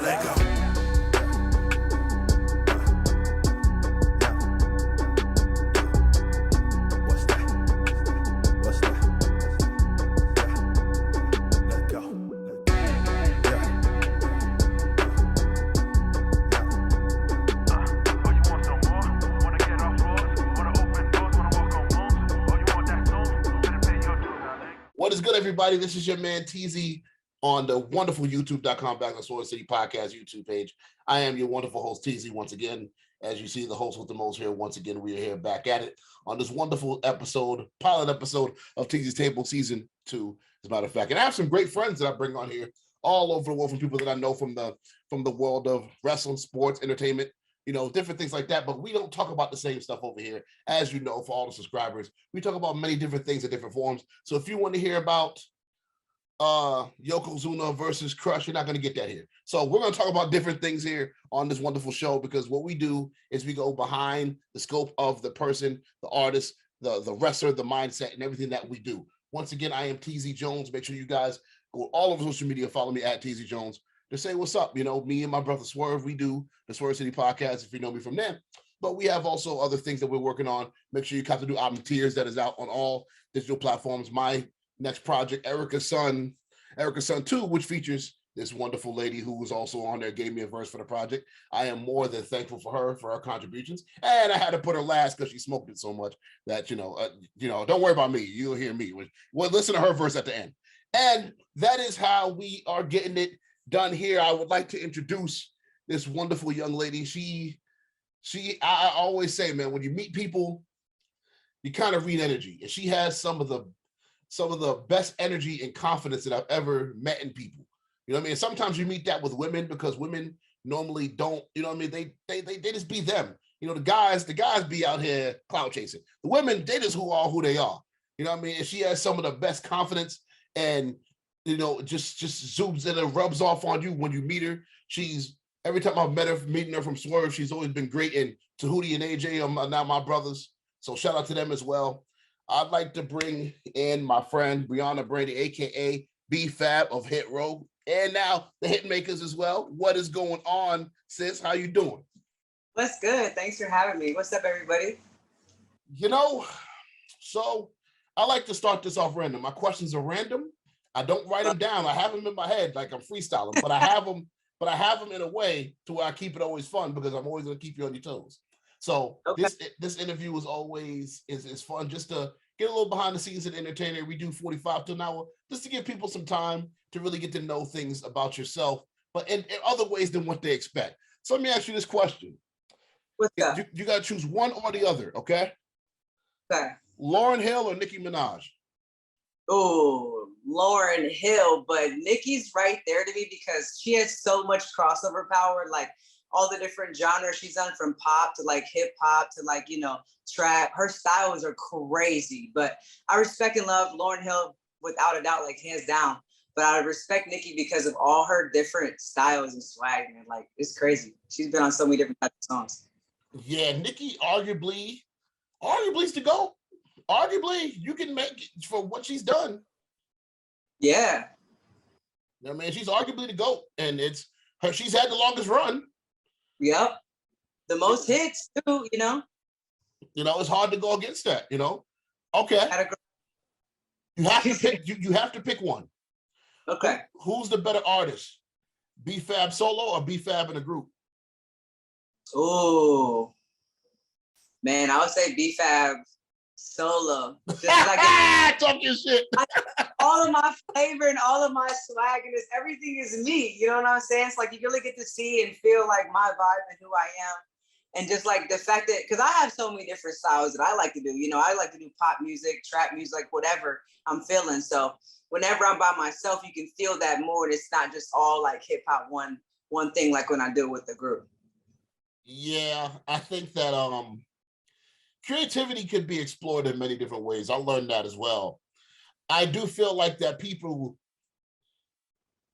Let go. What is good, everybody? This is your man Teasy on the wonderful youtube.com/City Podcast YouTube page. I am your wonderful host, Teasy, once again. As you see, the host with the most here. Once again, we are here back at it on this wonderful episode, pilot episode of Teasy's Table Season 2, as a matter of fact. And I have some great friends that I bring on here all over the world, from people that I know from the world of wrestling, sports, entertainment, you know, different things like that. But we don't talk about the same stuff over here. As you know, for all the subscribers, we talk about many different things in different forms. So if you want to hear about Yokozuna versus Crush, you're not going to get that here. So we're going to talk about different things here on this wonderful show, because what we do is we go behind the scope of the person, the artist, the wrestler, the mindset, and everything that we do. Once again, I am Teasy Jones. Make sure you guys go all over social media, follow me at Teasy Jones. To say what's up. You know, me and my brother Swerve, we do the Swerve City Podcast, if you know me from there. But we have also other things that we're working on. Make sure you cop the new album Tears that is out on all digital platforms. My next project, Erica Sun 2, which features this wonderful lady who was also on there, gave me a verse for the project. I am more than thankful for her contributions. And I had to put her last because she smoked it so much that, don't worry about me. You'll hear me. Well, listen to her verse at the end. And that is how we are getting it done here. I would like to introduce this wonderful young lady. I always say, man, when you meet people, you kind of read energy, and she has some of the best energy and confidence that I've ever met in people. You know what I mean? Sometimes you meet that with women, because women normally don't, you know what I mean? They just be them. You know, the guys be out here cloud chasing. The women, they just who they are. You know what I mean? And she has some of the best confidence, and you know, just zooms in and rubs off on you when you meet her. Every time I've met her, meeting her from Swerve, she's always been great. And Tahuti and AJ are now my brothers. So shout out to them as well. I'd like to bring in my friend, Briana Brandy, AKA B-Fab of Hit Row, and now the Hitmakers as well. What is going on, sis? How you doing? What's good? Thanks for having me. What's up, everybody? You know, so I like to start this off random. My questions are random. I don't write them down. I have them in my head like I'm freestyling, but I have them in a way to where I keep it always fun, because I'm always going to keep you on your toes. So okay. This interview is always is fun, just to get a little behind the scenes and entertainer. We do 45 to an hour just to give people some time to really get to know things about yourself, but in other ways than what they expect. So let me ask you this question. What's up? You got to choose one or the other, okay? Okay. Lauryn Hill or Nicki Minaj? Oh, Lauryn Hill, but Nicki's right there to me because she has so much crossover power, like all the different genres she's done, from pop to like hip hop to like, trap. Her styles are crazy, but I respect and love Lauryn Hill without a doubt, like hands down. But I respect Nicki because of all her different styles and swag, man. Like, it's crazy. She's been on so many different types of songs. Yeah, Nicki arguably is the GOAT. Arguably, you can make it for what she's done. Yeah. I mean, she's arguably the GOAT, and she's had the longest run. Yep. The most hits too, it's hard to go against that, Okay. You have to pick one. Okay. Who's the better artist? B-Fab solo or B-Fab in a group? Oh, man, I would say B-Fab solo. Just like talk your shit. All of my flavor and all of my swag and everything is me. You know what I'm saying? It's like you really get to see and feel like my vibe and who I am. And just like the fact that, because I have so many different styles that I like to do. I like to do pop music, trap music, like whatever I'm feeling. So whenever I'm by myself, you can feel that more. And it's not just all like hip hop one thing, like when I do it with the group. Yeah, I think that creativity could be explored in many different ways. I learned that as well. I do feel like that people,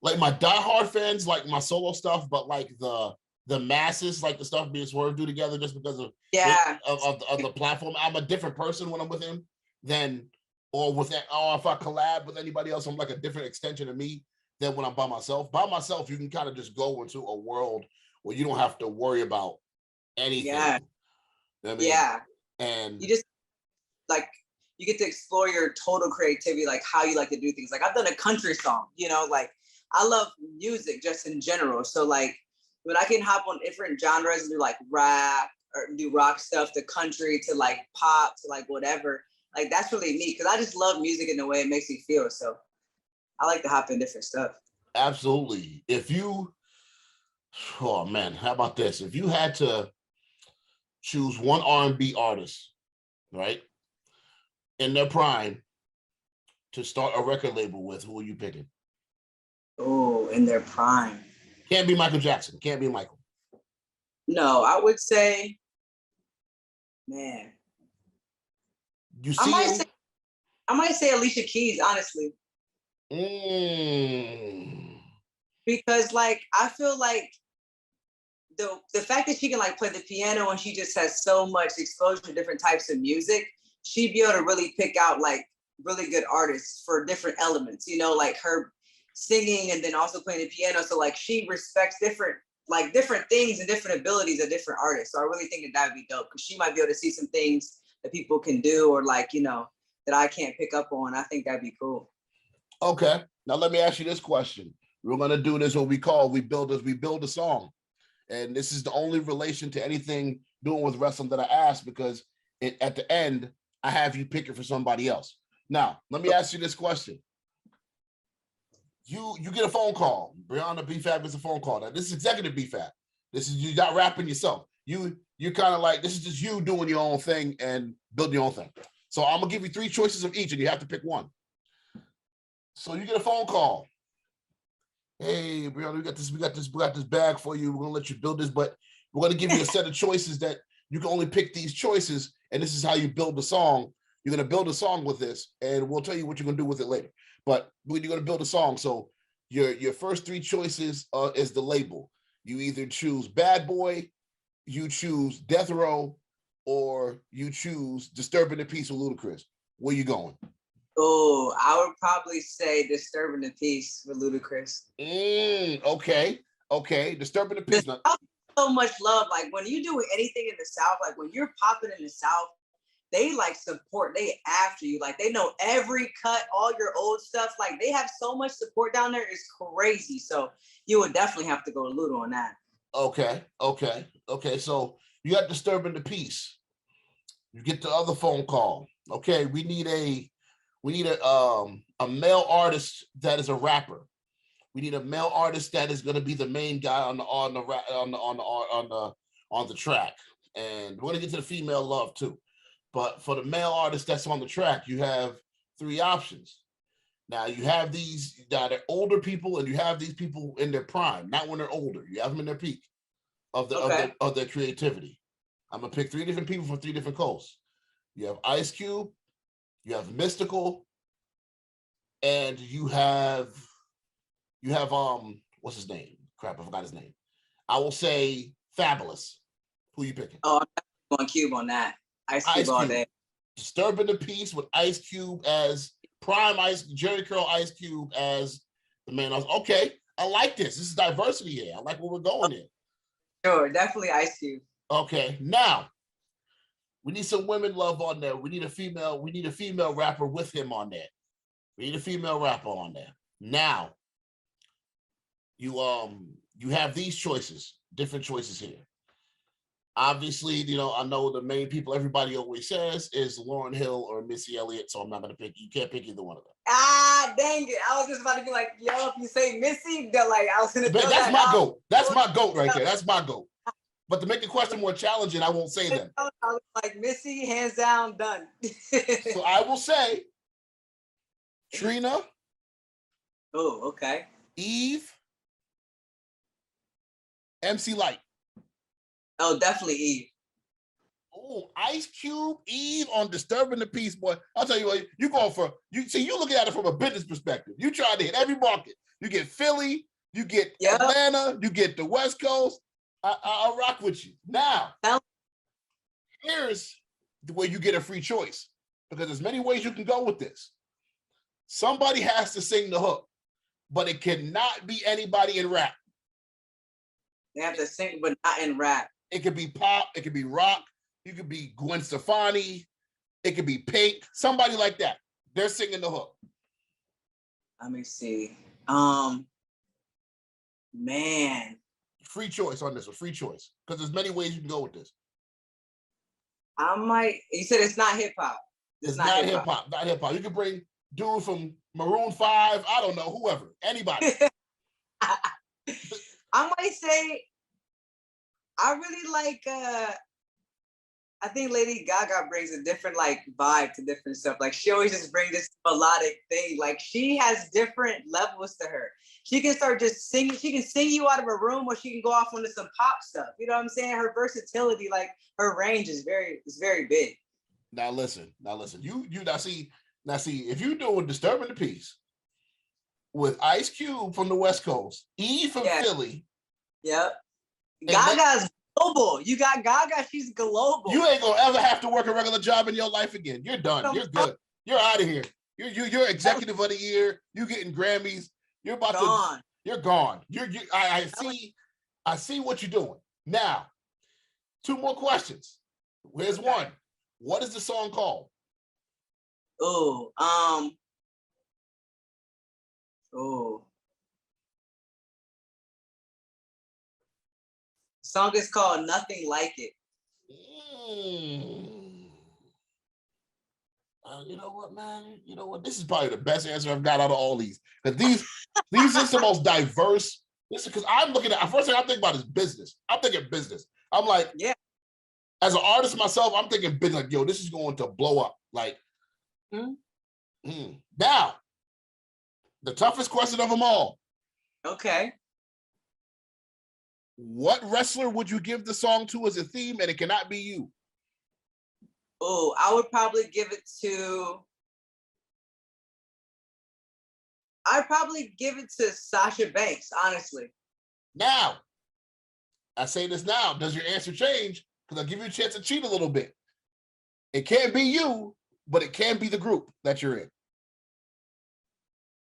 like my diehard fans, like my solo stuff, but like the masses, like the stuff being Swerve do together, just because of the platform. I'm a different person when I'm with him or if I collab with anybody else, I'm like a different extension of me. than when I'm by myself. By myself, you can kind of just go into a world where you don't have to worry about anything. Yeah. You know what I mean? Yeah. And you just like you get to explore your total creativity, like how you like to do things. Like I've done a country song, you know, like I love music just in general. So like when I can hop on different genres and do like rap or do rock stuff, to country, to like pop, to like whatever, like that's really neat because I just love music in the way it makes me feel. So I like to hop in different stuff. absolutely. If you, oh man, how about this? If you had to choose one R&B artist, right, in their prime to start a record label with, who are you picking? Oh, in their prime. Can't be Michael Jackson. Can't be Michael. No, I would say, man, You see him? I might say Alicia Keys, honestly. Mm. Because like I feel like the fact that she can like play the piano and she just has so much exposure to different types of music, she'd be able to really pick out like really good artists for different elements, you know, like her singing and then also playing the piano. So like she respects different things and different abilities of different artists. So I really think that would be dope because she might be able to see some things that people can do or like, you know, that I can't pick up on. I think that'd be cool. Okay. Now let me ask you this question. We're gonna do this what we call we build a song. And this is the only relation to anything doing with wrestling that I ask because at the end, I have you pick it for somebody else. Now, let me ask you this question. You get a phone call. Briana B-Fab gets a phone call. Now, this is executive B-Fab. This is you not rapping yourself. You kind of like, this is just you doing your own thing and building your own thing. So I'm gonna give you 3 choices of each and you have to pick one. So you get a phone call. Hey, Brianna, we got this bag for you. We're gonna let you build this, but we're gonna give you a set of choices that you can only pick these choices, and this is how you build the song. You're gonna build a song with this, and we'll tell you what you're gonna do with it later. But when you're gonna build a song, so your first 3 choices is the label. You either choose Bad Boy, you choose Death Row, or you choose Disturbing the Peace with Ludacris. Where you going? Oh, I would probably say Disturbing the Peace with Ludacris. Okay. Disturbing the Peace. So much love. Like when you do anything in the South, like when you're popping in the South, they like support, they after you. Like they know every cut, all your old stuff. Like they have so much support down there. It's crazy. So you would definitely have to go to Ludo on that. Okay. So you got Disturbing the Peace. You get the other phone call. Okay, we need a male artist that is a rapper. We need a male artist that is going to be the main guy on the track. And we're going to get to the female love too. But for the male artist that's on the track, you have 3 options. Now you have these that are older people, and you have these people in their prime, not when they're older. You have them in their peak of their creativity. I'm gonna pick 3 different people from 3 different coasts. You have Ice Cube, you have Mystical, and you have what's his name? Crap, I forgot his name. I will say Fabulous. Who you picking? Oh, I'm going Cube on that. Ice Cube all day. Disturbing the Peace with Ice Cube as prime Jerry Curl Ice Cube as the man. Okay, I like this. This is diversity here. I like where we're going in. Sure, definitely Ice Cube. Okay, now we need some women love on there. We need a female rapper with him on there. We need a female rapper on there. Now, you have these choices, different choices here. Obviously, I know the main people everybody always says is Lauryn Hill or Missy Elliott, so I'm not gonna pick. You can't pick either one of them. Ah, dang it! I was just about to be like, yo, if you say Missy, they're like, I was gonna. That's my goat. That's my goat right there. That's my goat. But to make the question more challenging, I won't say them. I was like, Missy, hands down, done. So I will say Trina. Oh, okay. Eve. MC Light. Oh, definitely Eve. Oh, Ice Cube, Eve on Disturbing the Peace, boy. I'll tell you what, you going for, you looking at it from a business perspective. You try to hit every market. You get Philly, you get Atlanta, you get the West Coast. I'll rock with you. Now, here's the way you get a free choice, because there's many ways you can go with this. Somebody has to sing the hook. but it cannot be anybody in rap. They have to sing, but not in rap. It could be pop, it could be rock, you could be Gwen Stefani, it could be Pink, somebody like that. They're singing the hook. Let me see. Man. Free choice on this one, free choice. Because there's many ways you can go with this. You said it's not hip hop. It's not hip hop, not hip hop. You can bring dude from Maroon 5, I don't know, whoever, anybody. I might say, I really like, I think Lady Gaga brings a different like vibe to different stuff. Like she always just brings this melodic thing. Like she has different levels to her. She can start just singing. She can sing you out of a room, or she can go off onto some pop stuff. You know what I'm saying? Her versatility, like her range is very big. Now listen. You now see if you doing Disturbing the Peace with Ice Cube from the West Coast, E from Philly. Yep. Gaga's global. You got Gaga, she's global. You ain't gonna ever have to work a regular job in your life again. You're done. You're good. You're out of here. You're executive of the year. You getting Grammys. You're about to. You're gone. I see what you're doing. Now, 2 more questions. Here's one. What is the song called? Oh, song is called Nothing Like It. You know what, man? You know what? This is probably the best answer I've got out of all these. Because these are the most diverse. Listen, because I'm looking at, first thing I'm thinking about is business. I'm thinking business. I'm like, yeah. As an artist myself, I'm thinking business. Like, yo, this is going to blow up. Like, Now, the toughest question of them all. Okay. What wrestler would you give the song to as a theme, and it cannot be you? Oh, I would probably give it to. I'd probably give it to Sasha Banks, honestly. Now, I say this now. Does your answer change? Because I'll give you a chance to cheat a little bit. It can't be you, but it can be the group that you're in.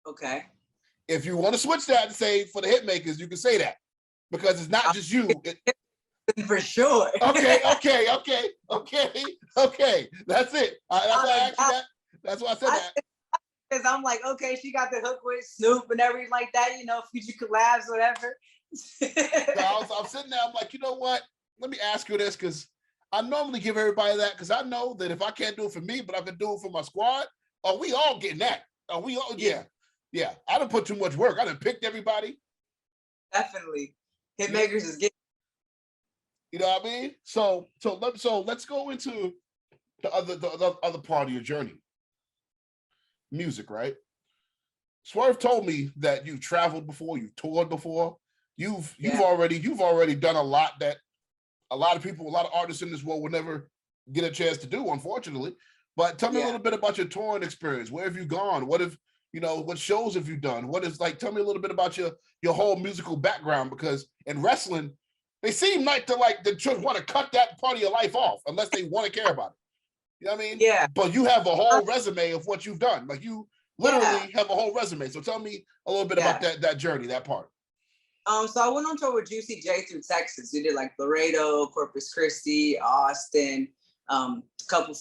Okay. If you want to switch that and say for the Hitmakers, you can say that. Because it's not just you. For sure. Okay. That's it. That's why I asked you that. That's why I said that. Because I'm like, okay, she got the hook with Snoop and everything like that, future collabs, whatever. So I'm sitting there, I'm like, you know what? Let me ask you this, because I normally give everybody that, because I know that if I can't do it for me, but I can do it for my squad, are we all getting that? Are we all? Yeah. I done put too much work. I done picked everybody. Definitely. Hitmakers is getting. You know what I mean? So let's go into the other part of your journey. Music, right? Swerve told me that you've traveled before, you've toured before, you've already done a lot that a lot of people, a lot of artists in this world will never get a chance to do, unfortunately. But tell me a little bit about your touring experience. Where have you gone? What shows have you done? Tell me a little bit about your whole musical background, because in wrestling, they seem like they just want to cut that part of your life off unless they want to care about it. You know what I mean? Yeah. But you have a whole resume of what you've done. Like you literally have a whole resume. So tell me a little bit about that journey, that part. So I went on tour with Juicy J through Texas. We did like Laredo, Corpus Christi, Austin,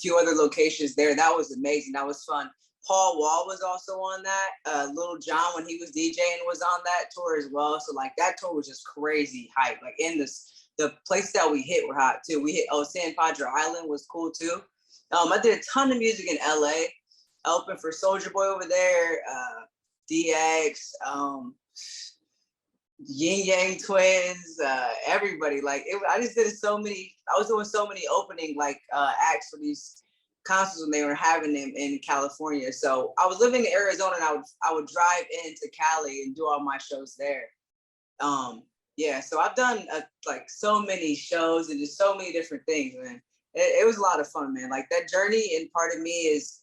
few other locations there. That was amazing. That was fun. Paul Wall was also on that. Little John, when he was DJing, was on that tour as well. So like that tour was just crazy hype. Like the place that we hit were hot too. We hit San Pedro Island was cool too. I did a ton of music in LA. I opened for Soulja Boy over there, DX, Yin Yang Twins, everybody. I just did so many. I was doing so many opening acts for these concerts when they were having them in California. So I was living in Arizona, and I would drive into Cali and do all my shows there. So I've done so many shows and just so many different things, man. It was a lot of fun, man. Like that journey, and part of me is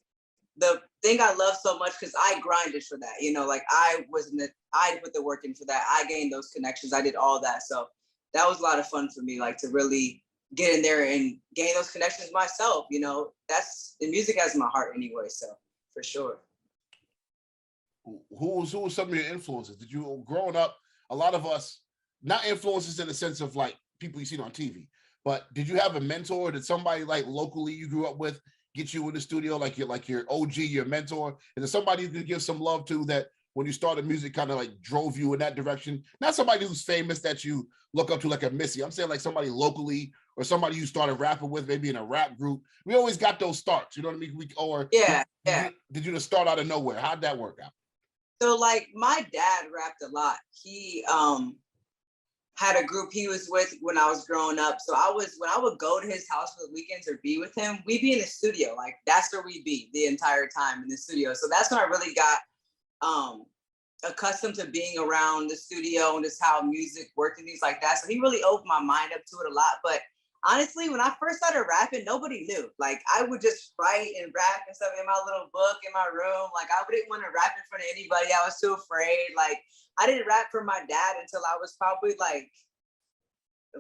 the thing I love so much because I grinded for that. I put the work in for that. I gained those connections. I did all that. So that was a lot of fun for me, to really get in there and gain those connections myself. The music has my heart anyway. So for sure. who was some of your influences? Did you growing up? A lot of us, not influences in the sense of like people you seen on TV, but did you have a mentor? Did somebody like locally you grew up with get you in the studio, like your OG, your mentor? Is there somebody you could give some love to that when you started music kind of like drove you in that direction? Not somebody who's famous that you look up to like a Missy. I'm saying like somebody locally or somebody you started rapping with, maybe in a rap group. We always got those starts, you know what I mean? Yeah, did you just start out of nowhere? How'd that work out? So like my dad rapped a lot. He had a group he was with when I was growing up. So when I would go to his house for the weekends or be with him, we'd be in the studio. Like that's where we'd be the entire time, in the studio. So that's when I really got accustomed to being around the studio and just how music worked and things like that. So he really opened my mind up to it a lot. But honestly, when I first started rapping, nobody knew. Like I would just write and rap and stuff in my little book in my room. Like I didn't want to rap in front of anybody. I was too afraid. Like I didn't rap for my dad until I was probably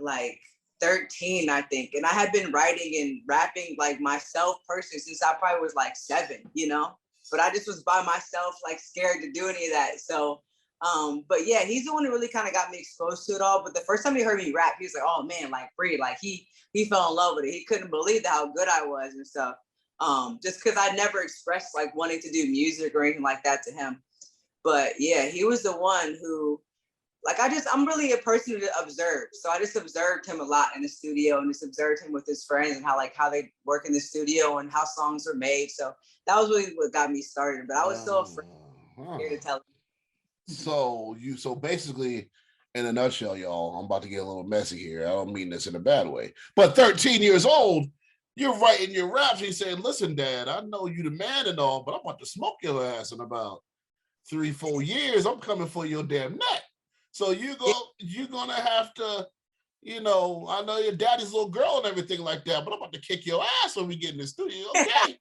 like 13, I think. And I had been writing and rapping like myself personally since I probably was like 7, you know? But I just was by myself, like scared to do any of that. So, but yeah, he's the one who really kind of got me exposed to it all. But the first time he heard me rap, he was like, oh man, like free. Like he fell in love with it. He couldn't believe how good I was and stuff. Just because I never expressed like wanting to do music or anything like that to him. But yeah, he was the one who, like, I'm really a person to observe. So I just observed him a lot in the studio and just observed him with his friends and how they work in the studio and how songs were made. So that was really what got me started. But I was so afraid to tell him. So basically, in a nutshell, y'all, I'm about to get a little messy here. I don't mean this in a bad way. But 13 years old, you're writing your raps. He's saying, listen, Dad, I know you the man and all, but I'm about to smoke your ass in about 3-4 years. I'm coming for your damn neck. So you're gonna have to, I know your daddy's little girl and everything like that, but I'm about to kick your ass when we get in the studio. Okay.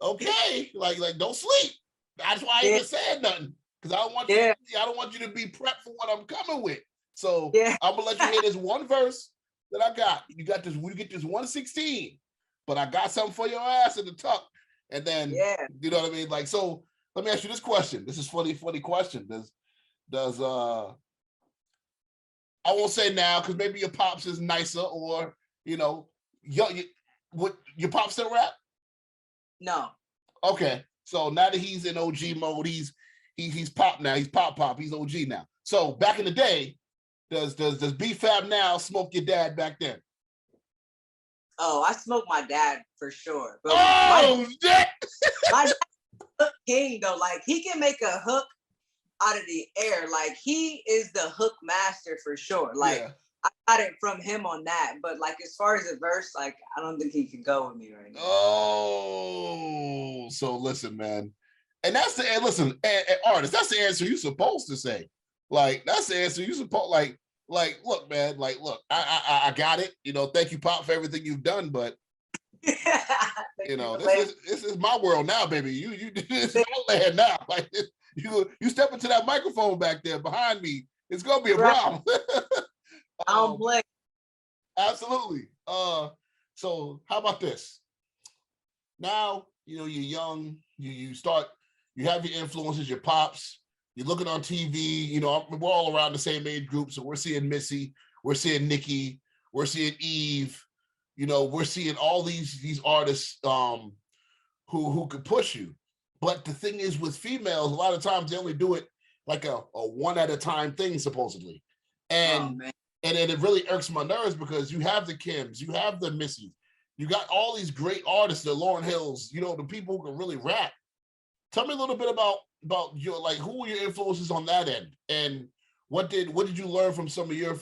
Okay. Like don't sleep. That's why I ain't been saying nothing. Because I don't want you to be prepped for what I'm coming with. So I'm gonna let you hear this one verse that I got. You get this 116, but I got something for your ass in the tuck. And then you know what I mean? Like, so let me ask you this question. This is funny question. Does I won't say now because maybe your pops is nicer, or would your pops still rap? No. Okay, so now that he's in OG mode, he's pop now. He's pop. He's OG now. So back in the day, does B-Fab now smoke your dad back then? Oh, I smoked my dad for sure. But my dad's a king though. Like he can make a hook out of the air. Like he is the hook master for sure. Like I got it from him on that. But like as far as a verse, like I don't think he can go with me right now. Oh, so listen, man. And that's the listen, artist. That's the answer you're supposed to say. Like that's the answer you're supposed look, man. Like, look, I got it. Thank you, Pop, for everything you've done. But this is my world now, baby. You this is my land now. Like you step into that microphone back there behind me, it's gonna be a problem. I don't play. Absolutely. So how about this? Now you're young. You have your influences, your pops. You're looking on TV. We're all around the same age group, so we're seeing Missy, we're seeing Nicki, we're seeing Eve. We're seeing all these artists who could push you. But the thing is, with females, a lot of times they only do it like a one at a time thing, supposedly, and it really irks my nerves because you have the Kims, you have the Missys, you got all these great artists, the Lauryn Hills, the people who can really rap. Tell me a little bit about your, like, who were your influences on that end, and what did you learn from some of your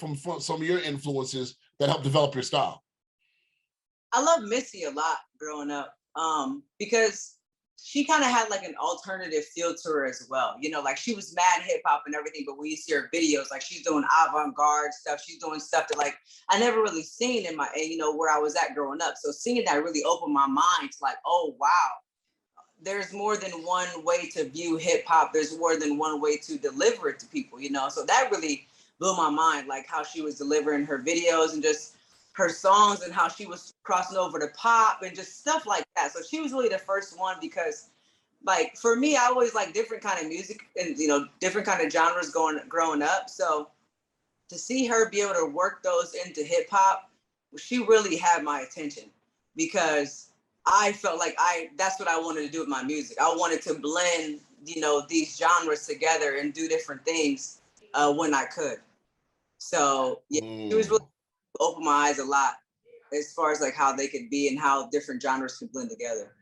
influences that helped develop your style? I love Missy a lot growing up, because she kind of had like an alternative feel to her as well. Like she was mad hip hop and everything, but when you see her videos, like she's doing avant-garde stuff, she's doing stuff that like I never really seen in my, where I was at growing up. So seeing that really opened my mind to like, oh wow, there's more than one way to view hip hop. There's more than one way to deliver it to people, So that really blew my mind, like how she was delivering her videos and just her songs and how she was crossing over to pop and just stuff like that. So she was really the first one because like for me, I always like different kind of music and different kind of genres growing up. So to see her be able to work those into hip hop, she really had my attention because I felt like that's what I wanted to do with my music. I wanted to blend, these genres together and do different things when I could. So yeah, she was really opened my eyes a lot as far as like how they could be and how different genres could blend together.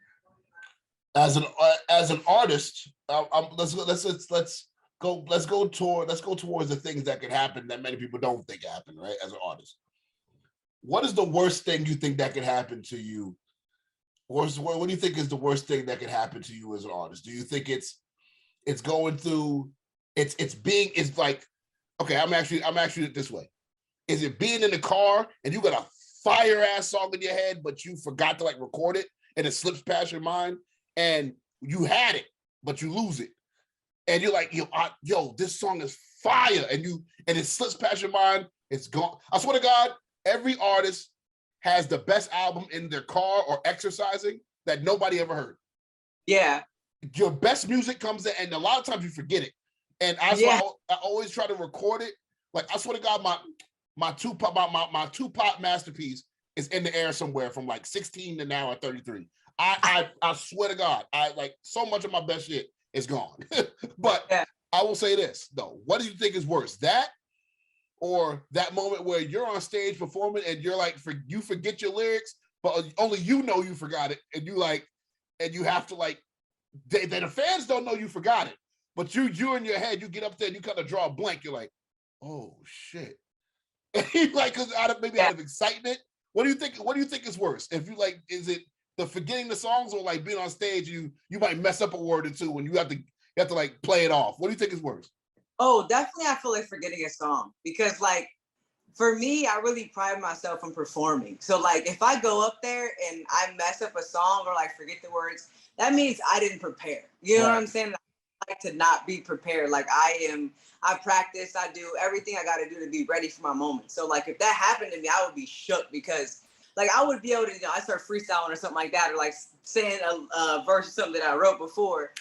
As an artist, let's go towards the things that could happen that many people don't think happen, right? As an artist, what is the worst thing you think that could happen to you? What do you think is the worst thing that could happen to you as an artist? Do you think it's going through it's like, okay, I'm actually it this way. Is it being in the car and you got a fire ass song in your head, but you forgot to like record it and it slips past your mind and you had it, but you lose it. And you're like, yo, this song is fire. And it slips past your mind, it's gone. I swear to God, every artist has the best album in their car or exercising that nobody ever heard. Yeah. Your best music comes in, and a lot of times you forget it. And that's why I always try to record it. Like, I swear to God, my Tupac masterpiece is in the air somewhere from like 16 to now at 33. I swear to God, I like so much of my best shit is gone. But I will say this though. What do you think is worse? That or that moment where you're on stage performing and you're like, you forget your lyrics, but only you know you forgot it, and you have to like, the fans don't know you forgot it, but you in your head, you get up there and you kind of draw a blank. You're like, oh shit, like because out of excitement. What do you think is worse? If you like, is it the forgetting the songs or like being on stage, you might mess up a word or two and you have to like play it off? What do you think is worse? Oh, definitely. I feel like forgetting a song because like for me, I really pride myself in performing. So like if I go up there and I mess up a song or like forget the words, that means I didn't prepare. You know what I'm saying? I like to not be prepared. Like I practice, I do everything I got to do to be ready for my moment. So like if that happened to me, I would be shook because like I would be able to, I start freestyling or something like that, or like saying a verse or something that I wrote before,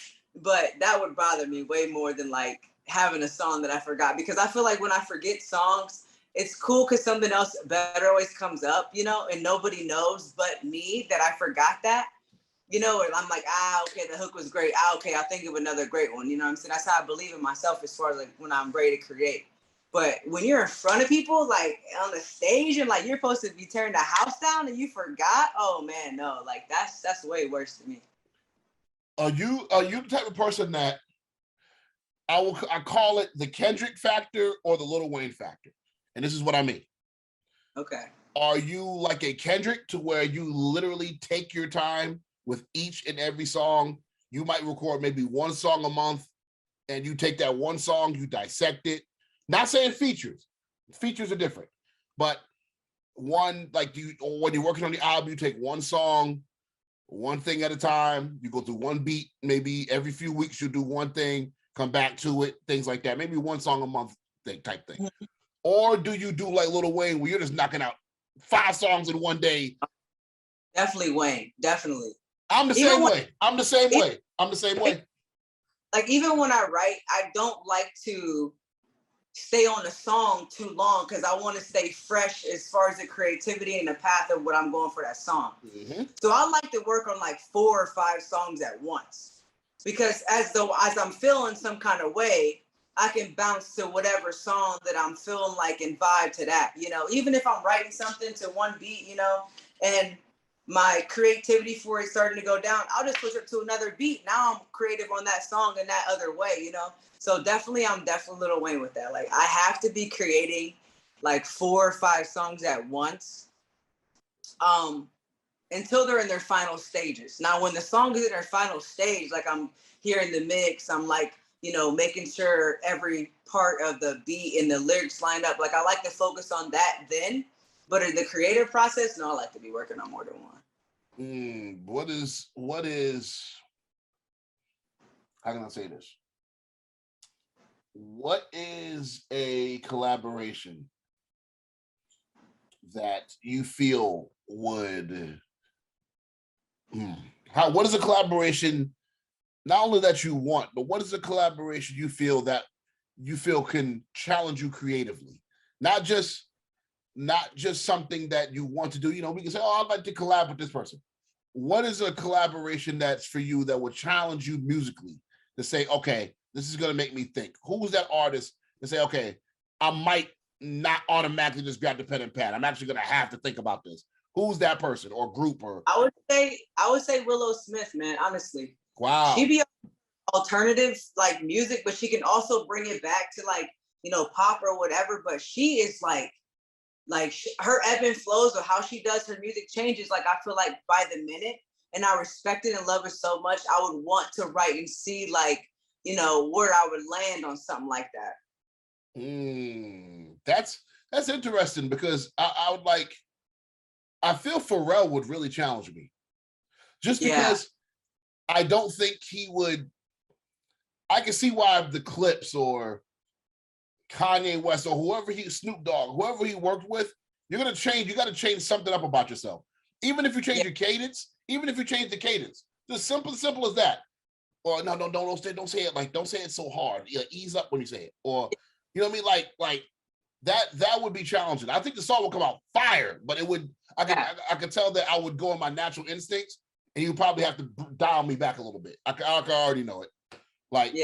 but that would bother me way more than like having a song that I forgot, because I feel like when I forget songs, it's cool because something else better always comes up, and nobody knows but me that I forgot that, and I'm like, okay, the hook was great. Okay, I'll think of another great one. You know what I'm saying? That's how I believe in myself as far as like when I'm ready to create. But when you're in front of people, like on the stage, and like you're supposed to be tearing the house down and you forgot, oh man, no, like that's way worse to me. Are you the type of person that I call it the Kendrick factor or the Lil Wayne factor? And this is what I mean. Okay. Are you like a Kendrick to where you literally take your time with each and every song? You might record maybe one song a month and you take that one song, you dissect it. Not saying features. Features are different. But when you're working on the album, you take one song, one thing at a time. You go through one beat. Maybe every few weeks you do one thing, come back to it, things like that. Maybe one song a month type thing. Mm-hmm. Or do you do like Lil Wayne where you're just knocking out 5 songs in one day? Definitely Wayne. Definitely. I'm the same way. I'm the same way. Like even when I write, I don't like to stay on a song too long because I want to stay fresh as far as the creativity and the path of what I'm going for that song. Mm-hmm. So I like to work on like 4 or 5 songs at once, because as I'm feeling some kind of way, I can bounce to whatever song that I'm feeling like and vibe to that, even if I'm writing something to one beat, and my creativity for it starting to go down, I'll just switch up to another beat. Now I'm creative on that song in that other way, So I'm definitely Lil Wayne with that. Like I have to be creating like 4 or 5 songs at once, until they're in their final stages. Now, when the song is in their final stage, like I'm here in the mix, I'm like, making sure every part of the beat and the lyrics lined up. Like I like to focus on that then, but in the creative process, no, I like to be working on more than one. What is, how can I say this? What is a collaboration that you feel would, what is a collaboration not only that you want, but what is a collaboration you feel can challenge you creatively? Not just something that you want to do. You know, we can say, oh, I'd like to collab with this person. What is a collaboration that's for you that would challenge you musically to say, okay, this is going to make me think? Who's that artist to say, okay, I might not automatically just grab the pen and pad. I'm actually going to have to think about this. Who's that person or group? Or I would say Willow Smith, man, honestly. Wow. She be alternative like music, but she can also bring it back to like, you know, pop or whatever. But she is like her ebb and flows of how she does her music changes. Like I feel like by the minute, and I respect it and love it so much. I would want to write and see like, you know, where I would land on something like that. That's interesting because I would like. I feel Pharrell would really challenge me, just because I don't think he would. I can see why the Clips or Kanye West or Snoop Dogg, whoever he worked with, you're gonna change. You got to change something up about yourself, even if you change your cadence, even if you change the cadence. Just simple as that. Or no, don't say it like, don't say it so hard. Yeah, ease up when you say it, or you know what I mean, like that would be challenging. I think the song will come out fire, but it would. I could tell that I would go on my natural instincts, and you probably have to dial me back a little bit. I already know it. Like,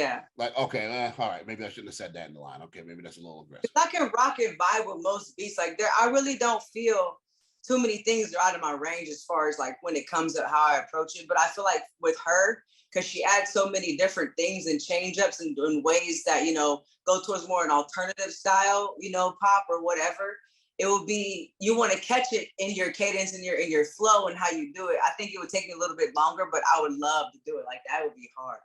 okay, all right, maybe I shouldn't have said that in the line. Okay, maybe that's a little aggressive. I can rock and vibe with most beats. Like I really don't feel too many things are out of my range as far as like when it comes to how I approach it. But I feel like with her, because she adds so many different things and change ups and ways that, you know, go towards more an alternative style, you know, pop or whatever. It will be, you want to catch it in your cadence and in your flow and how you do it. I think it would take me a little bit longer, but I would love to do it. Like that would be hard.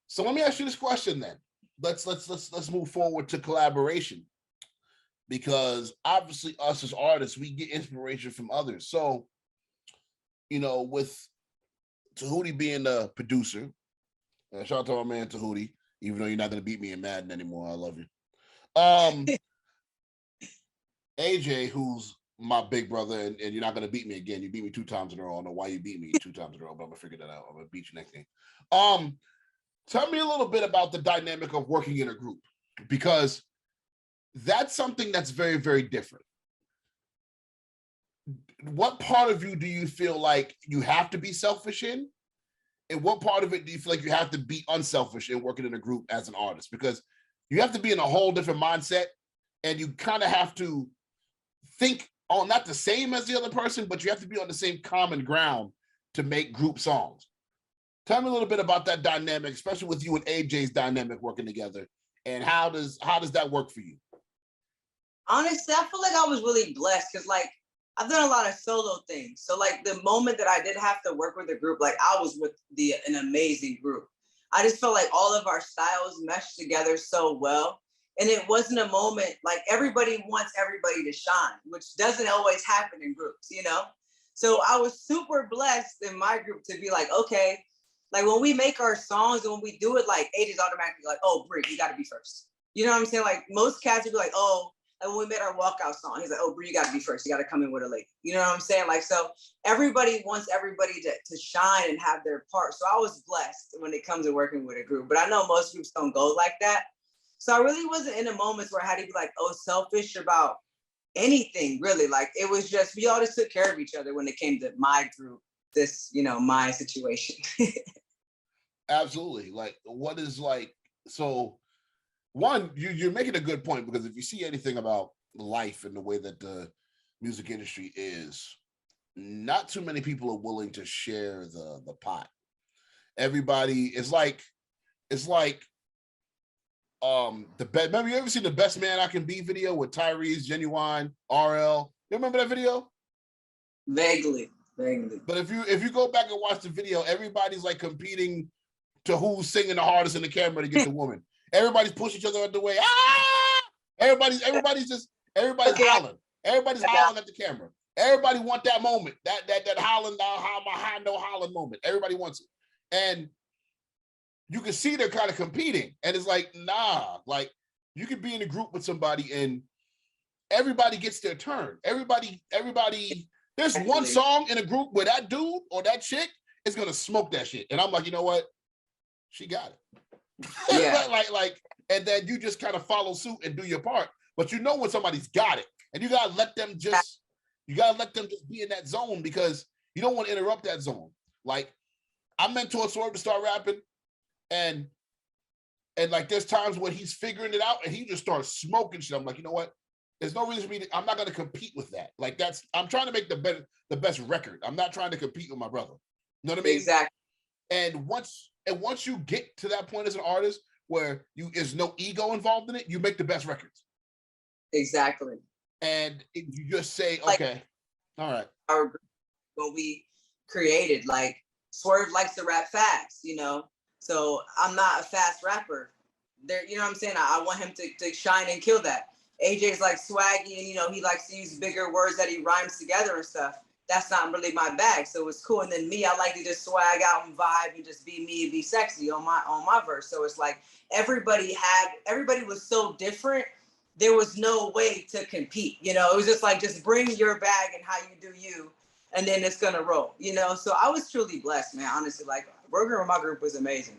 So let me ask you this question then. Let's move forward to collaboration, because obviously us as artists, we get inspiration from others. So, you know, with Tahuti being the producer, shout out to my man Tahuti, even though you're not going to beat me in Madden anymore. I love you. AJ, who's my big brother, and you're not going to beat me again. You beat me 2 times in a row. I don't know why you beat me 2 times in a row, but I'm going to figure that out. I'm going to beat you next game. Tell me a little bit about the dynamic of working in a group, because that's something that's very, very different. What part of you do you feel like you have to be selfish in? And what part of it do you feel like you have to be unselfish in working in a group as an artist? Because you have to be in a whole different mindset, and you kind of have to think on not the same as the other person, but you have to be on the same common ground to make group songs. Tell me a little bit about that dynamic, especially with you and AJ's dynamic working together, and how does that work for you? Honestly, I feel like I was really blessed because like I've done a lot of solo things. So like the moment that I did have to work with a group, like I was with an amazing group. I just felt like all of our styles meshed together so well. And it wasn't a moment like everybody wants everybody to shine, which doesn't always happen in groups, you know? So I was super blessed in my group to be like, okay, like when we make our songs and when we do it, like AJ's automatically like, oh, Brie, you gotta be first. You know what I'm saying? Like most cats would be like, oh, and when we made our walkout song, he's like, oh, Brie, you gotta be first. You gotta come in with a lady. You know what I'm saying? Like, so everybody wants everybody to shine and have their part. So I was blessed when it comes to working with a group, but I know most groups don't go like that. So I really wasn't in the moments where I had to be like, oh, selfish about anything really. Like it was just, we all just took care of each other when it came to my group, this, you know, my situation. Absolutely. Like what is like, so one, you're making a good point, because if you see anything about life and the way that the music industry is, not too many people are willing to share the pot. Everybody is like, it's like remember, you ever seen the Best Man I Can Be video with Tyrese, Genuine, RL? You remember that video? Vaguely. But if you go back and watch the video, everybody's like competing to who's singing the hardest in the camera to get the woman. Everybody's pushing each other out the way. Ah! Everybody's okay. howling. Everybody's howling at the camera. Everybody want that moment, that howling, no howling moment. Everybody wants it, and you can see they're kind of competing. And it's like, nah, like you could be in a group with somebody and everybody gets their turn. Everybody. There's one song in a group where that dude or that chick is gonna smoke that shit. And I'm like, you know what? She got it. Yeah. And then you just kind of follow suit and do your part. But you know when somebody's got it, and you gotta let them just be in that zone, because you don't want to interrupt that zone. Like, I mentored Swerve to start rapping, and like there's times when he's figuring it out and he just starts smoking shit. I'm like, you know what? There's no reason for me to, I'm not gonna compete with that. Like, I'm trying to make the best record. I'm not trying to compete with my brother. You know what I mean? Exactly. And once you get to that point as an artist where there's no ego involved in it, you make the best records. Exactly. And you just say, okay, all right. When we created, like, Swerve likes to rap fast, you know? So I'm not a fast rapper. There, you know what I'm saying? I want him to shine and kill that. AJ's like swaggy, and, you know, he likes to use bigger words that he rhymes together and stuff. That's not really my bag, so it's cool. And then me, I like to just swag out and vibe and just be me and be sexy on my verse. So it's like everybody was so different. There was no way to compete. You know, it was just like, just bring your bag and how you do you, and then it's gonna roll. You know, so I was truly blessed, man. Honestly, like, working with my group was amazing.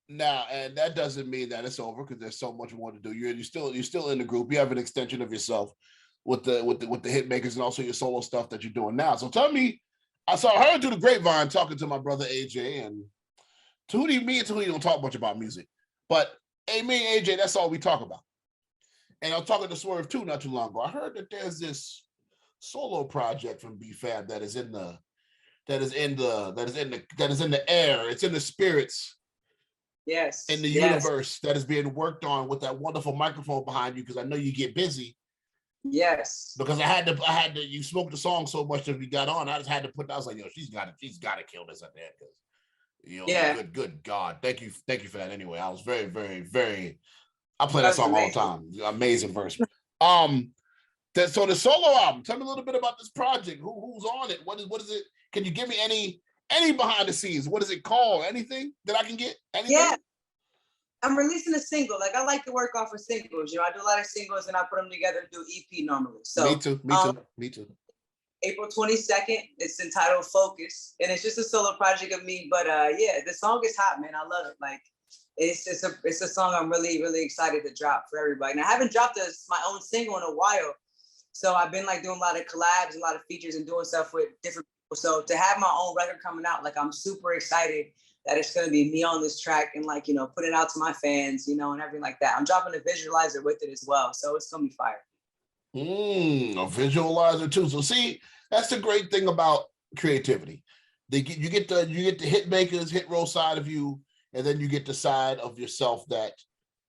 Now, and that doesn't mean that it's over, because there's so much more to do. You're still in the group. You have an extension of yourself with the hit makers, and also your solo stuff that you're doing now. So tell me, I heard through the grapevine talking to my brother AJ, and me and Tootie don't talk much about music, but hey, me and AJ, that's all we talk about. And I was talking to Swerve too not too long ago. I heard that there's this solo project from B-Fab that is in the air. It's in the spirits. Yes. In the universe, that is being worked on with that wonderful microphone behind you, because I know you get busy. Yes. Because I had to. You smoked the song so much that we got on. I just had to put. I was like, yo, she's got to kill this at the end, because, you know, yeah. Good God, thank you for that. Anyway, I was very, very, very. I play that song all the time. Amazing verse. So the solo album. Tell me a little bit about this project. Who's on it? What is it? Can you give me any behind the scenes? What is it called? Anything that I can get? Anything? Yeah. I'm releasing a single. Like, I like to work off of singles. You know, I do a lot of singles and I put them together and do EP normally. So Me too. April 22nd, it's entitled Focus, and it's just a solo project of me. But yeah, the song is hot, man. I love it. Like, it's a song I'm really, really excited to drop for everybody. And I haven't dropped my own single in a while. So I've been like doing a lot of collabs, a lot of features, and doing stuff with different people. So to have my own record coming out, like, I'm super excited that it's going to be me on this track, and, like, you know, put it out to my fans, you know, and everything like that. I'm dropping a visualizer with it as well. So it's going to be fire. A visualizer too. So see, that's the great thing about creativity. You get the hit makers, hit roll side of you, and then you get the side of yourself that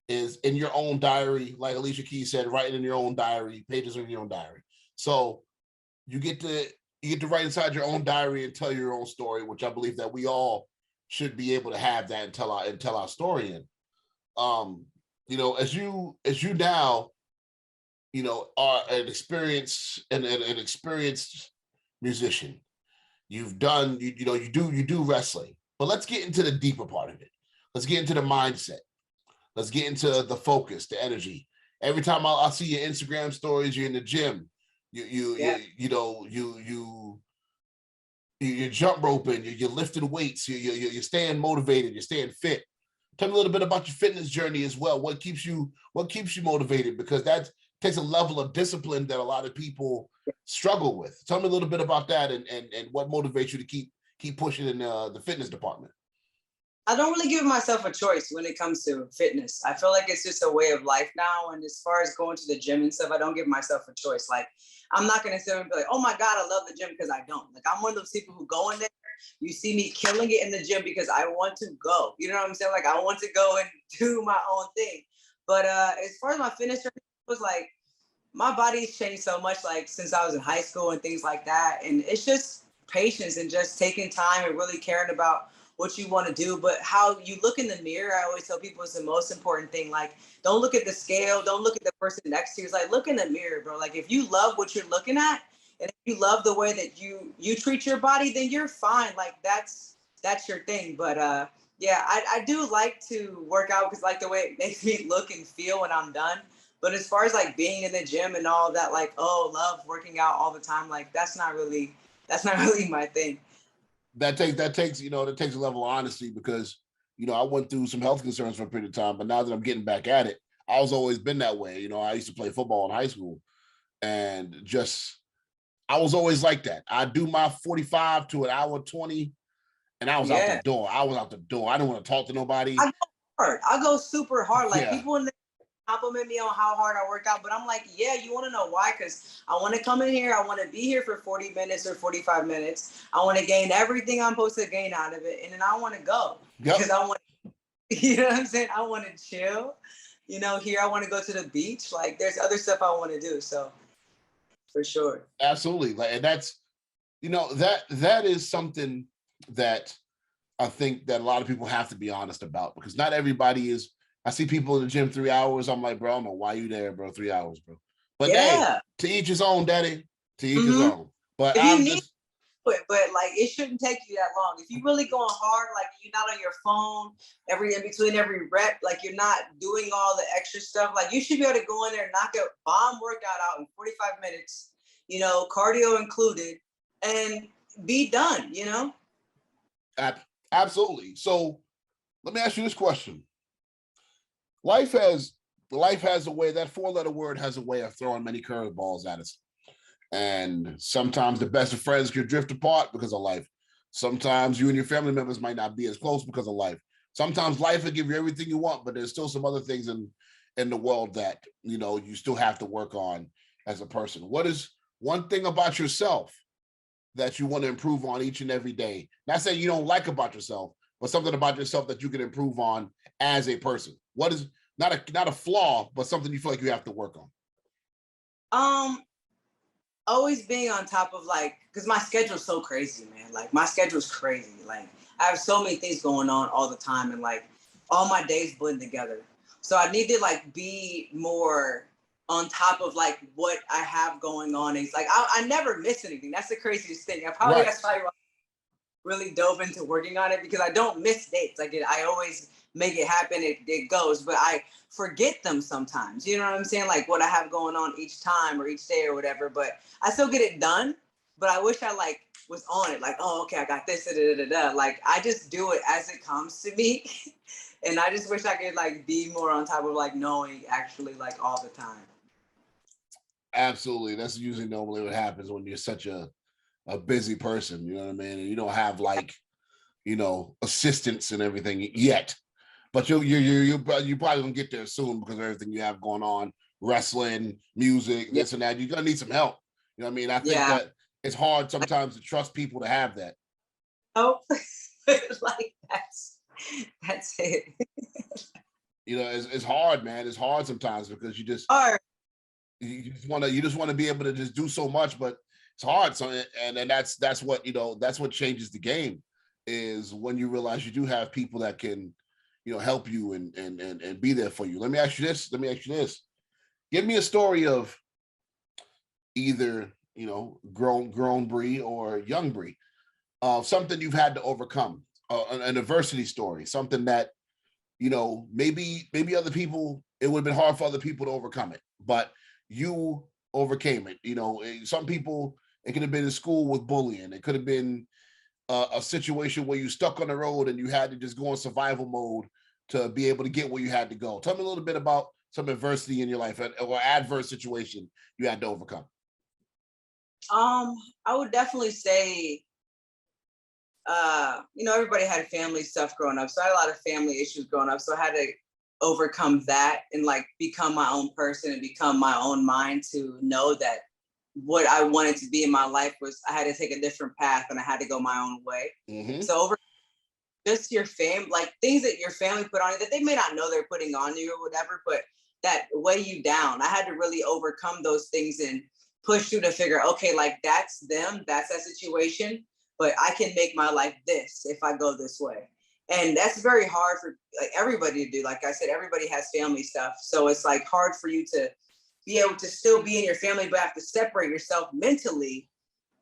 is in your own diary, like Alicia Keys said, writing in your own diary, pages of your own diary. So you get to write inside your own diary and tell your own story, which I believe that we all should be able to have that and tell our story in. You know, as you now, you know, are an experienced musician. You've done, you do wrestling, but let's get into the deeper part of it. Let's get into the mindset. Let's get into the focus, the energy. Every time I see your Instagram stories, you're in the gym. You're jump roping, you're lifting weights, you're staying motivated, you're staying fit. Tell me a little bit about your fitness journey as well. What keeps you motivated? Because that takes a level of discipline that a lot of people struggle with. Tell me a little bit about that, and what motivates you to keep pushing in the fitness department. I don't really give myself a choice when it comes to fitness. I feel like it's just a way of life now. And as far as going to the gym and stuff, I don't give myself a choice. Like, I'm not going to sit and be like, oh my God, I love the gym, because I don't. Like, I'm one of those people who go in there. You see me killing it in the gym because I want to go. You know what I'm saying? Like, I want to go and do my own thing. But as far as my fitness journey, it was like, my body's changed so much, like, since I was in high school and things like that. And it's just patience and just taking time and really caring about what you want to do. But how you look in the mirror, I always tell people, is the most important thing. Like, don't look at the scale, don't look at the person next to you. It's like, look in the mirror, bro. Like, if you love what you're looking at, and if you love the way that you treat your body, then you're fine. Like, that's your thing. But yeah, I do like to work out, because, like, the way it makes me look and feel when I'm done. But as far as, like, being in the gym and all that, like, oh, love working out all the time, like, that's not really my thing. that takes a level of honesty because I went through some health concerns for a period of time, but now that I'm getting back at it, I was always been that way. I used to play football in high school, and just I was always like that. I do my 45 to an hour 20, and I was out the Yeah. door. I was out the door. I didn't want to talk to nobody. I go hard. I go super hard. Like Yeah. people in the compliment me on how hard I work out, but I'm like, yeah, you want to know why? Because I want to come in here. I want to be here for 40 minutes or 45 minutes. I want to gain everything I'm supposed to gain out of it. And then I want to go because I want, you know what I'm saying? I want to chill. Here I want to go to the beach. Like there's other stuff I want to do. So for sure. Absolutely. Like, and that's, that is something that I think that a lot of people have to be honest about, because not everybody is. I see people in the gym 3 hours. I'm like, bro, I don't know why you there, bro. 3 hours, bro. But hey, to each his own, daddy. To each his own. But if you need it, but like it shouldn't take you that long. If you really going hard, like you're not on your phone in between every rep, like you're not doing all the extra stuff. Like you should be able to go in there, knock a bomb workout out in 45 minutes, cardio included, and be done, Absolutely. So let me ask you this question. Life has a way, that 4-letter word has a way of throwing many curveballs at us. And sometimes the best of friends could drift apart because of life. Sometimes you and your family members might not be as close because of life. Sometimes life will give you everything you want, but there's still some other things in the world that, you still have to work on as a person. What is one thing about yourself that you want to improve on each and every day? Not saying you don't like about yourself, but something about yourself that you can improve on as a person. What is not a flaw, but something you feel like you have to work on? Always being on top of because my schedule's so crazy, man. Like my schedule's crazy. Like I have so many things going on all the time, and like all my days blend together. So I need to be more on top of what I have going on. It's like I never miss anything. That's the craziest thing. That's probably why I really dove into working on it, because I don't miss dates. I always make it happen. It goes, but I forget them sometimes. You know what I'm saying? Like what I have going on each time or each day or whatever, but I still get it done. But I wish I was on it. Like, oh, okay, I got this. Like I just do it as it comes to me. And I just wish I could be more on top of knowing actually all the time. Absolutely. That's usually normally what happens when you're such a busy person, you know what I mean? And you don't have assistants and everything yet. But you're probably gonna get there soon because of everything you have going on, wrestling, music, this and that. You're gonna need some help. You know what I mean? I think that it's hard sometimes to trust people to have that. Oh, that's it. It's hard, man. It's hard sometimes because you just want to be able to just do so much, but it's hard. So and that's what changes the game, is when you realize you do have people that can help you and be there for you. Let me ask you this. Give me a story of either, grown Bree or young Bree, of something you've had to overcome, an adversity story, something that, maybe other people, it would have been hard for other people to overcome it, but you overcame it. Some people, it could have been in school with bullying. It could have been a situation where you stuck on the road and you had to just go in survival mode to be able to get where you had to go. Tell me a little bit about some adversity in your life or adverse situation you had to overcome. I would definitely say, everybody had family stuff growing up. So I had a lot of family issues growing up. So I had to overcome that and become my own person and become my own mind to know that what I wanted to be in my life was I had to take a different path and I had to go my own way. Mm-hmm. So over just your family, things that your family put on you that they may not know they're putting on you or whatever, but that weigh you down. I had to really overcome those things and push through to figure, okay, that's them, that's that situation, but I can make my life this if I go this way. And that's very hard for everybody to do. Like I said, everybody has family stuff. So it's hard for you to be able to still be in your family, but have to separate yourself mentally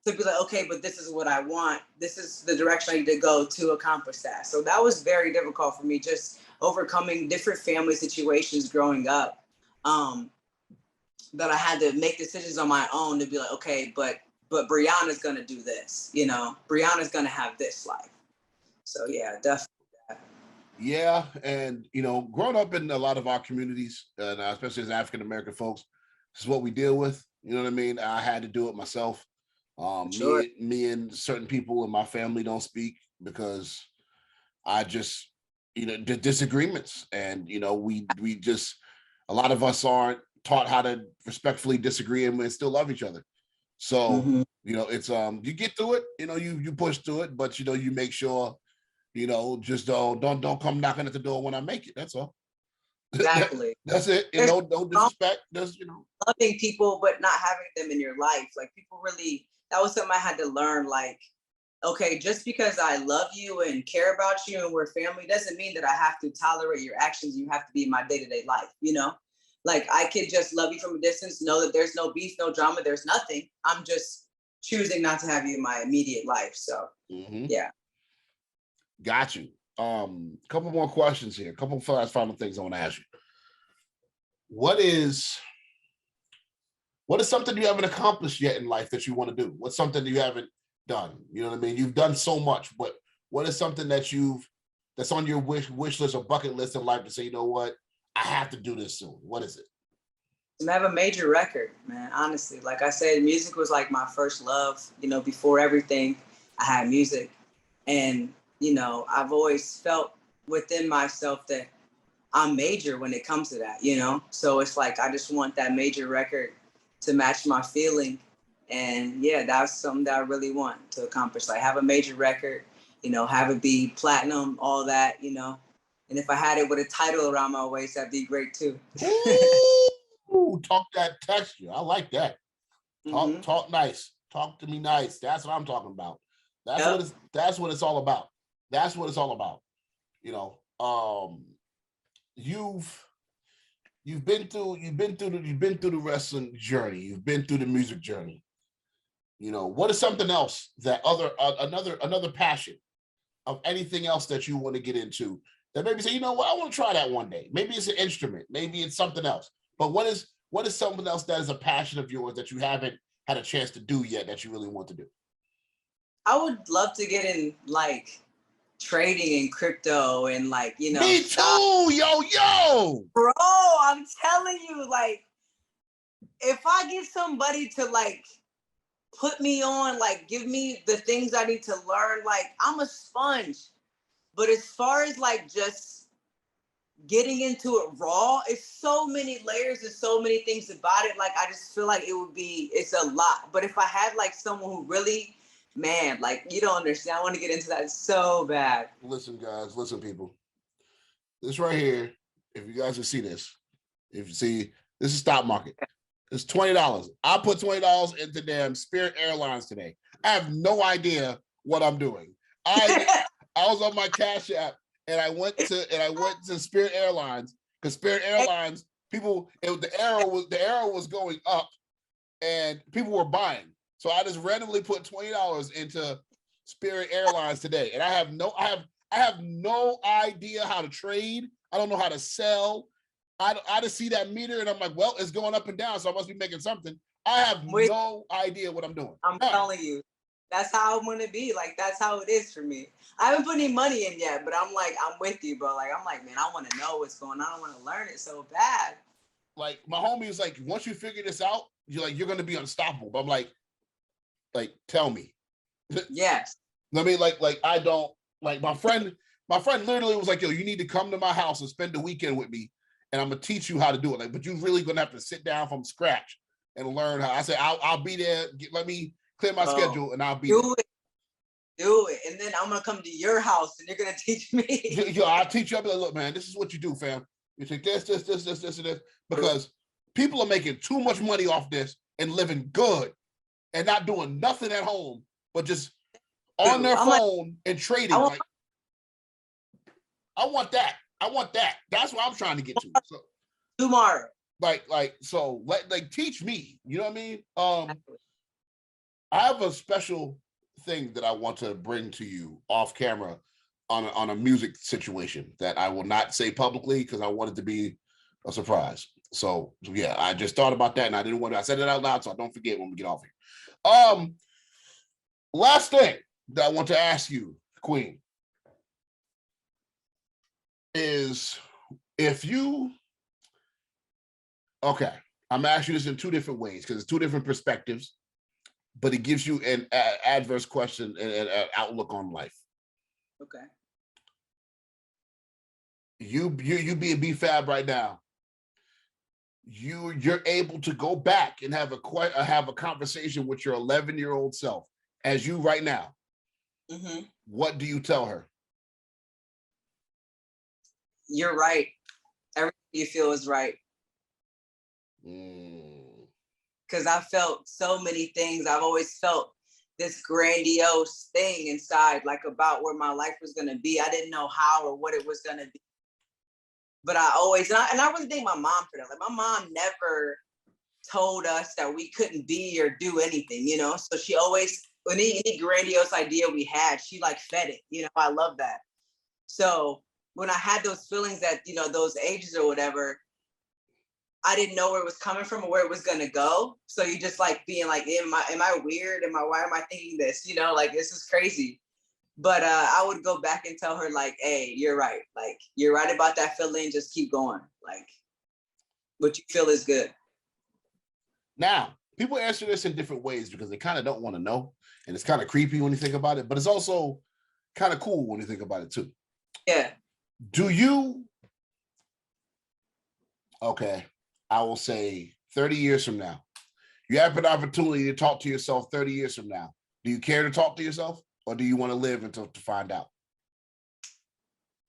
to be okay, but this is what I want. This is the direction I need to go to accomplish that. So that was very difficult for me, just overcoming different family situations growing up, that I had to make decisions on my own to be okay, but but Briana's gonna do this, you know, Briana's gonna have this life. So yeah, definitely. Yeah, and you know, growing up in a lot of our communities, and especially as African American folks, this is what we deal with. You know what I mean? I had to do it myself. Sure. Me and certain people in my family don't speak because I just, you know, disagreements, and you know, we just a lot of us aren't taught how to respectfully disagree and we still love each other. So Mm-hmm. you know, it's you get through it. You know, you push through it, but you know, you make sure. You know, just don't come knocking at the door when I make it. That's all. Exactly. That's it. And There's no disrespect. There's, you know, loving people, but not having them in your life. Like people really, that was something I had to learn. Like, okay, just because I love you and care about you and we're family doesn't mean that I have to tolerate your actions. You have to be in my day-to-day life, you know? Like I could just love you from a distance, know that there's no beef, no drama, there's nothing. I'm just choosing not to have you in my immediate life. So yeah. Got you. Couple more questions here. A couple of final things I want to ask you. What is something you haven't accomplished yet in life that you want to do? What's something you haven't done? You know what I mean? You've done so much, but what is something that's on your wish list or bucket list in life to say, you know what, I have to do this soon? What is it? To have a major record, man. Honestly, like I said, music was like my first love. You know, before everything, I had music, and you know, I've always felt within myself that I'm major when it comes to that. You know, so it's like I just want that major record to match my feeling, and yeah, that's something that I really want to accomplish. Like have a major record, you know, have it be platinum, all that, you know. And if I had it with a title around my waist, that'd be great too. Ooh, talk that texture. I like that. Mm-hmm. Talk nice. Talk to me nice. That's what I'm talking about. Yep. That's what it's all about. That's what it's all about. You know, you've been through the wrestling journey. You've been through the music journey. You know, what is something else that another passion of anything else that you want to get into that maybe say, you know what, I want to try that one day. Maybe it's an instrument, maybe it's something else. But what is something else that is a passion of yours that you haven't had a chance to do yet that you really want to do? I would love to get in like trading and crypto and like, you know, Me too, yo. Bro, I'm telling you, like, if I get somebody to like put me on, like give me the things I need to learn, like I'm a sponge. But as far as like just getting into it raw, it's so many layers and so many things about it. Like I just feel like it's a lot. But if I had like someone who really, man, like you don't understand, I want to get into that so bad. Listen, guys, listen, people. This right here, if you guys can see this, if you see, this is stock market. It's $20. I put $20 into damn Spirit Airlines today. I have no idea what I'm doing. I was on my Cash App and I went to Spirit Airlines because Spirit Airlines the arrow was going up and people were buying. So I just randomly put $20 into Spirit Airlines today, and I have no idea how to trade. I don't know how to sell. I just see that meter and I'm like, well, it's going up and down, so I must be making something. I have no idea what I'm doing. I'm telling you, that's how I'm gonna be. Like that's how it is for me. I haven't put any money in yet, but I'm with you, bro. Like I'm like, man, I want to know what's going on. I want to learn it so bad. Like my homie was like, once you figure this out, you're gonna be unstoppable. But I'm like, tell me. Yes. I mean, like I don't like my friend literally was like, yo, you need to come to my house and spend the weekend with me, and I'm gonna teach you how to do it. Like, but you're really gonna have to sit down from scratch and learn how. I said, I'll be there. Let me clear my schedule, and I'll be there. Do it, and then I'm gonna come to your house, and you're gonna teach me. Yo, I'll teach you. I'll be like, look, man, this is what you do, fam. You take this, and this, because people are making too much money off this and living good, and not doing nothing at home, but just on their phone and trading. Like, I want that. That's what I'm trying to get to. So, tomorrow. So teach me. You know what I mean? I have a special thing that I want to bring to you off camera on a music situation that I will not say publicly because I want it to be a surprise. So yeah, I just thought about that and I didn't want to. I said it out loud so I don't forget when we get off here. Last thing that I want to ask you, Queen, is if you, okay, I'm asking you this in two different ways because it's two different perspectives, but it gives you an adverse question and an outlook on life. Okay. You being B-Fab right now, you're able to go back and have a conversation with your 11-year-old self as you right now. Mm-hmm. What do you tell her? You're right. Everything you feel is right. Because I felt so many things. I've always felt this grandiose thing inside, like about where my life was going to be. I didn't know how or what it was going to be. But I always, and I really thank my mom for that. Like my mom never told us that we couldn't be or do anything, you know? So she always, any grandiose idea we had, she like fed it, you know? I love that. So when I had those feelings at, you know, those ages or whatever, I didn't know where it was coming from or where it was gonna go. So you just like being like, am I weird? Why am I thinking this? You know, like this is crazy. But I would go back and tell her like, hey, you're right. Like you're right about that feeling. Just keep going. Like what you feel is good. Now, people answer this in different ways because they kind of don't want to know. And it's kind of creepy when you think about it, but it's also kind of cool when you think about it too. Yeah. Do you, okay, I will say 30 years from now, you have an opportunity to talk to yourself 30 years from now. Do you care to talk to yourself or do you want to live until to find out?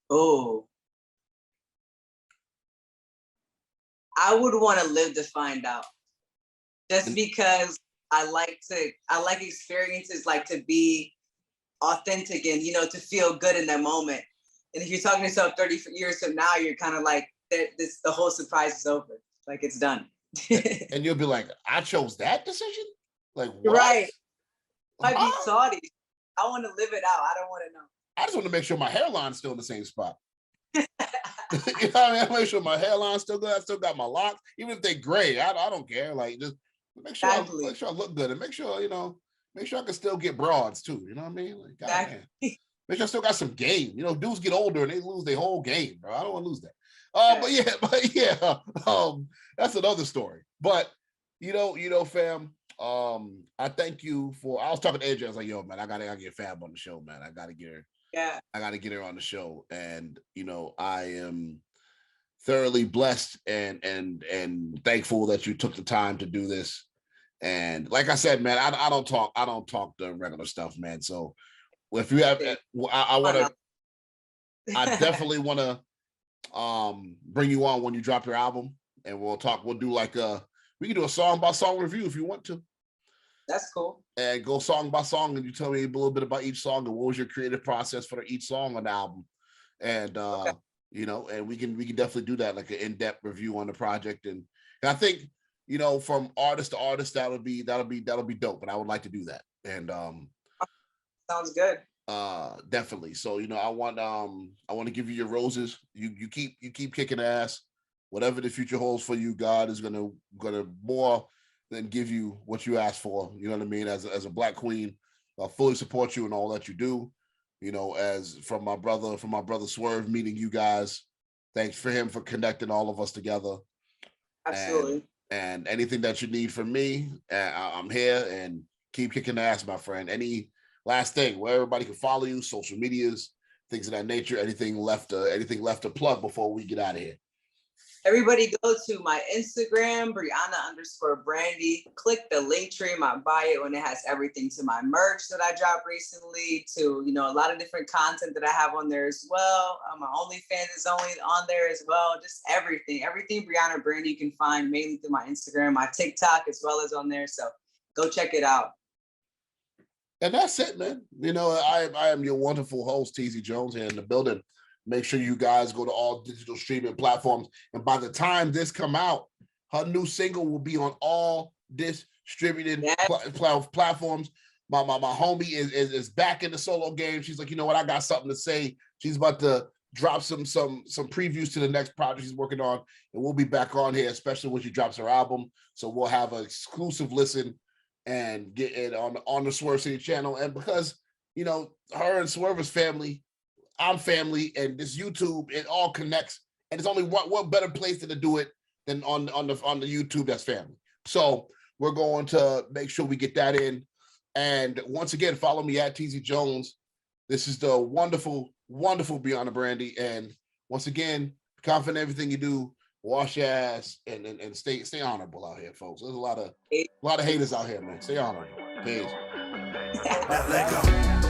Oh, I would want to live to find out just because I like experiences, like to be authentic and, you know, to feel good in that moment. And if you're talking to yourself 30 years from now, you're kind of like, the whole surprise is over. Like it's done. And you'll be like, I chose that decision? Like what? Right. Might be salty. I want to live it out. I don't want to know. I just want to make sure my hairline's still in the same spot. You know what I mean? I make sure my hairline's still good. I still got my locks, even if they're gray. I don't care. Like just make sure I look good and make sure, you know, make sure I can still get broads too. You know what I mean? Like, goddamn. Make sure I still got some game. You know, dudes get older and they lose their whole game, bro. I don't want to lose that. But yeah, that's another story. But you know, fam. I thank you for. I was talking to AJ. I was like, "Yo, man, I gotta get Fab on the show, man. I gotta get her. Yeah, I gotta get her on the show." And you know, I am thoroughly blessed and thankful that you took the time to do this. And like I said, man, I don't talk the regular stuff, man. So if you have, I definitely want to bring you on when you drop your album, and we'll do like we can do a song by song review if you want to. That's cool. And go song by song, and you tell me a little bit about each song and what was your creative process for each song on the album. And you know, and we can definitely do that, like an in-depth review on the project. And I think, you know, from artist to artist, that'll be dope. And I would like to do that. And sounds good. Definitely. So, you know, I want to give you your roses. You keep kicking ass. Whatever the future holds for you, God is gonna more than give you what you asked for. You know what I mean? As a Black queen, I fully support you in all that you do. You know, as from my brother Swerve meeting you guys. Thanks for him for connecting all of us together. Absolutely. And anything that you need from me, I'm here, and keep kicking ass, my friend. Any last thing where everybody can follow you, social medias, things of that nature, anything left to plug before we get out of here? Everybody go to my Instagram, Briana_Brandy. Click the link tree in my bio, and it has everything to my merch that I dropped recently, to, you know, a lot of different content that I have on there as well. My OnlyFans is only on there as well. Just everything Briana Brandy you can find mainly through my Instagram, my TikTok as well as on there. So go check it out. And that's it, man. You know, I am your wonderful host, Teasy Jones, here in the building. Make sure you guys go to all digital streaming platforms. And by the time this come out, her new single will be on all distributed platforms. My homie is back in the solo game. She's like, you know what? I got something to say. She's about to drop some previews to the next project she's working on. And we'll be back on here, especially when she drops her album. So we'll have an exclusive listen and get it on the Swerve City channel. And because you know her and Swerve's family, I'm family, and this YouTube, it all connects. And it's only one better place to do it than on the YouTube that's family. So we're going to make sure we get that in. And once again, follow me at Teasy Jones. This is the wonderful, wonderful Briana Brandy. And once again, confident in everything you do. Wash your ass and stay honorable out here, folks. There's a lot of haters out here, man. Stay honorable. Peace. Now let go.